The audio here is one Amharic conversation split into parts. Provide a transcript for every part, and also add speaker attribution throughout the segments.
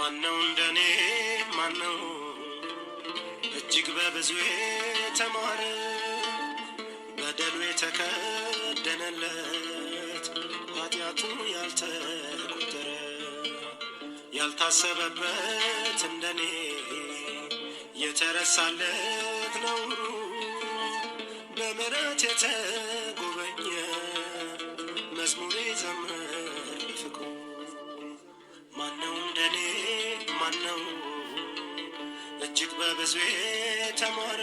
Speaker 1: ማነው እንደኔ ማነው እጅግ በብዙ የተማረ በደሉ የተከደነለት ኃጢአቱ ያልተቆጠረ ያልታሰበበት እንደኔ የተረሳለት ነው በምሕረት የተጎበኘ መዝሙር ዘመር ፍቅሩ ማነው እንደኔ ማነው እጅግ በብዙ የተማረ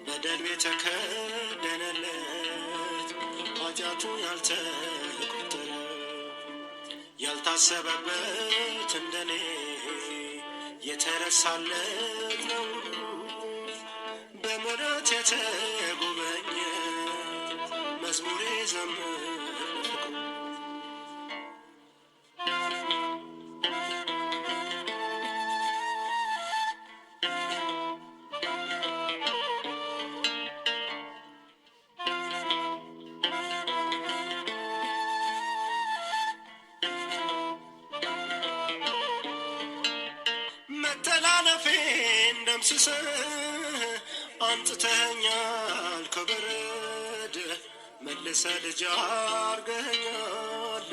Speaker 1: በደሉ የተከደነለት ኃጢአቱ ያልተቆጠረ ያልታሰበበት እንደኔ የተረሳለት ነው በምሕረት የተጎበኘ መዝሙር ዘመር መተላለፌን ደምስሰህ አንጽተኸኛል ከበረድ መልሰህ ልጅ አርገኸኛል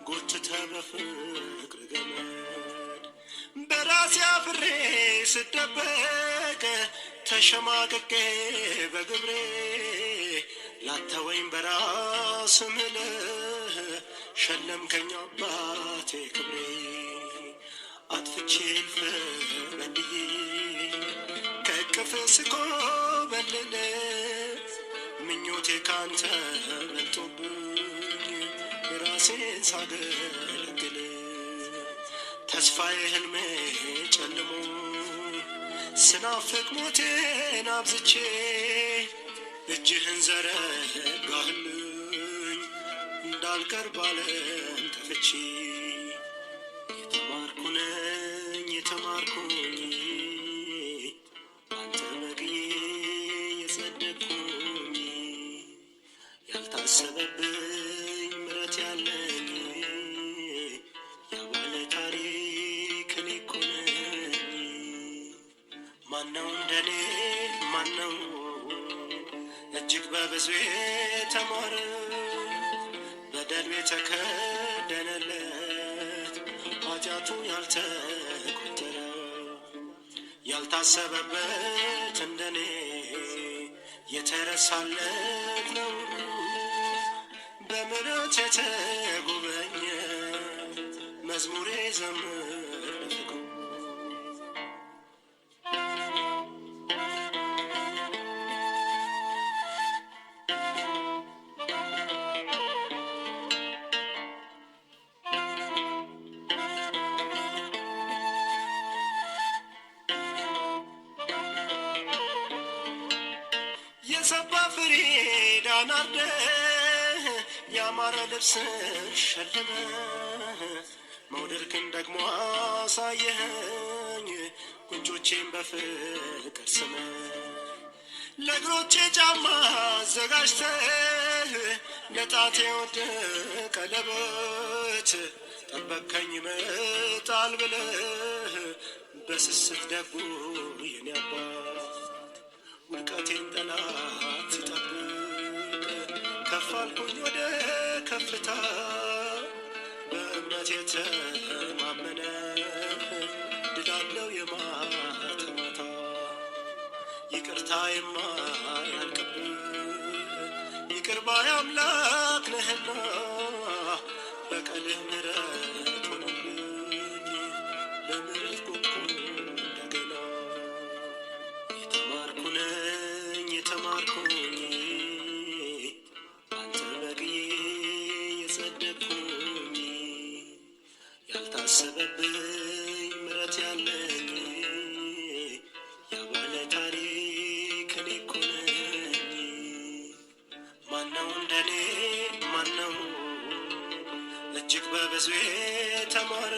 Speaker 1: ጎትተህ በፍቅር ገመድ በራሴ አፍሬ ስደበቅ ተሸማቅቄ በግብሬ ላተወኝ በራስህ ምለህ ሸለምከኝ አባቴ ክብሬ አጥፍቼ ልፈበድዬ ከቅፍ ስኮበልል ምኞቴ ካንተ በልጦብኝ ራሴን ሳገለግል ተስፋዬ ህልሜ ጨልሞ ስናፍቅ ሞቴን አብዝቼ እጅህን ዘረጋህልኝ እንዳልቀር ባለም ጠፍቼ የተማርኩኝ አንተ በቅዬ የጸደቅኩኝ ያልታሰበብኝ ምሕረት ያለኝ ያባለ ታሪክ እኔ እኮ ነኝ። ማነው እንደኔ ማነው እጅግ በብዙ የተማረ በደሉ የተከደነለት ኃጢአቱ ያልተቆጠረ ያልታሰበበት እንደኔ የተረሳለት ነው በምሕረት የተጎበኘ መዝሙር ዘመር ፍቅሩ የሰባ ፍሪዳን አርደህ ያማረ ልብስ ሸልመህ መውደድክን ደግሞ አሳየኸኝ ጉንጮቼን በፍቅር ስመህ ለእግሮቼ ጫማ አዘጋጅተህ ለጣቴ ወደቀ ቀለበት ጠበቅከኝ ይመጣል ብለህ በስስት ደጉ የኔ አባት ውድቀቴን ጠላት ሲጠብቅ ከፍ አልኩኝ ወደ ከፍታ በእምነት የተማመነ ድል አለው የማታ ማታ ይቅርታ የማያልቅብህ ይቅር ባይ አምላክ ነህና በቀልህ ምሕረት ሆነልኝ ለምሕረት ቆምኩ እንደገና የተማርኩኝ አንተ በቅዬ የጸደቅኩኝ ያልታሰበብኝ ምሕረት ያለኝ ያባለ ታሪክ እኔ እኮ ነኝ። ማነው እንደኔ ማነው እጅግ በብዙ የተማረ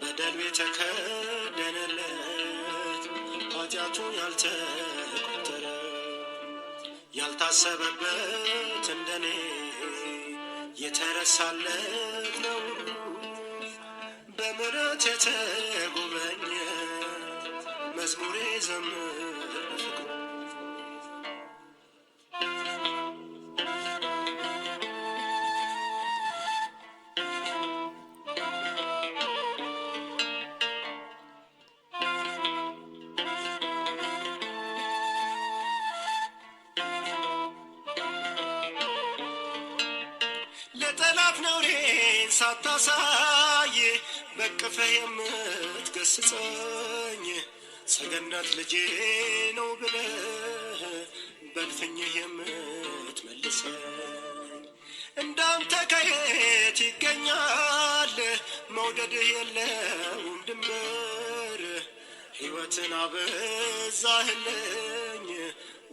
Speaker 1: በደሉ የተከደነለት ኃጢአቱ ያልተቆጠረ ያልታሰበበት እንደኔ የተረሳለት ነው በምሕረት የተጎበኘ መዝሙሬ ዘምር በፍቅሩ ለጠላት ነውሬን ሳታሳይ በቅፈህ የምትገስጸኝ ሰገነት ልጄ ነው ብለህ በልፍኝህ የምትመልሰኝ እንዳንተ ከየት ይገኛል መውደድህ የለውም ድንበር ሕይወትን አበዛህልኝ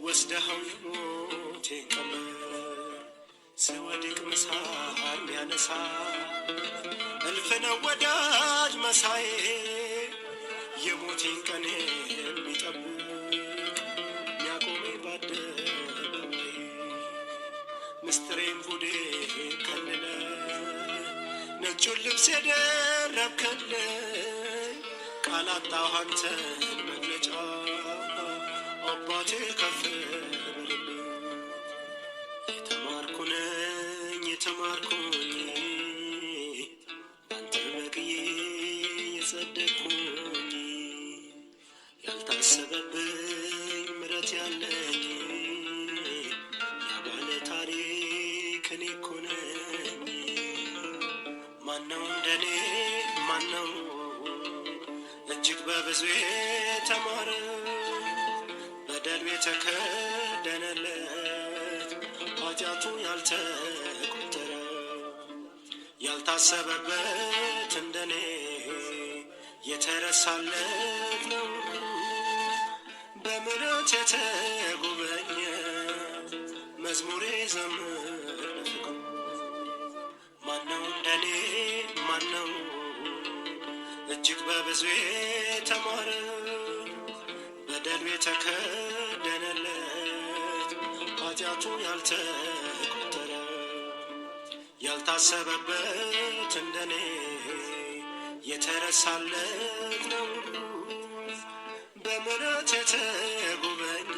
Speaker 1: ወስደኸው የሞቴን ቀንበር ስወድቅ ምሳር ያነሳ እልፍ ነው ወዳጅ መሳዬ የሞቴን ቀን የሚጠብቅ ሚያቆመኝ ባደባባይ ምስጢሬን ጉዴን ከልለ ነጩን ልብስ የደረብክልኝ ቃል አጣሁ አንተን መግለጫ አባቴ ከፍ በልልኝ የተማርኩኝ ባንተ በቅዬ የጸደቅኩኝ ያልታሰበብኝ ምሕረት ያለኝ ያባለ ታሪክ እኔ እኮ ነኝ። ማነው እንደኔ ማነው እጅግ በብዙ የተማረ በደሉ የተከደነለት ኃጢአቱ ያልተቆጠረ ያልታሰበበት እንደኔ የተረሳለት ነው በምሕረት የተጎበኘ መዝሙሬ ዘምር በፍቅሩ ማነው እንደኔ ማነው እጅግ በብዙ የተማረ በደሉ የተከደነለት ኃጢአቱ ያልተቆጠረ ያልታሰበበት እንደኔ የተረሳለት ነው በምሕረት የተጎበኘ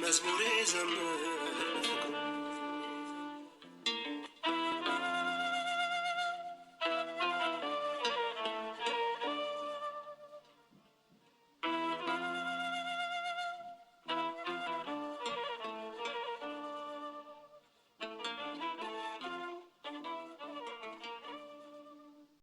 Speaker 1: መዝሙሬ ዘምር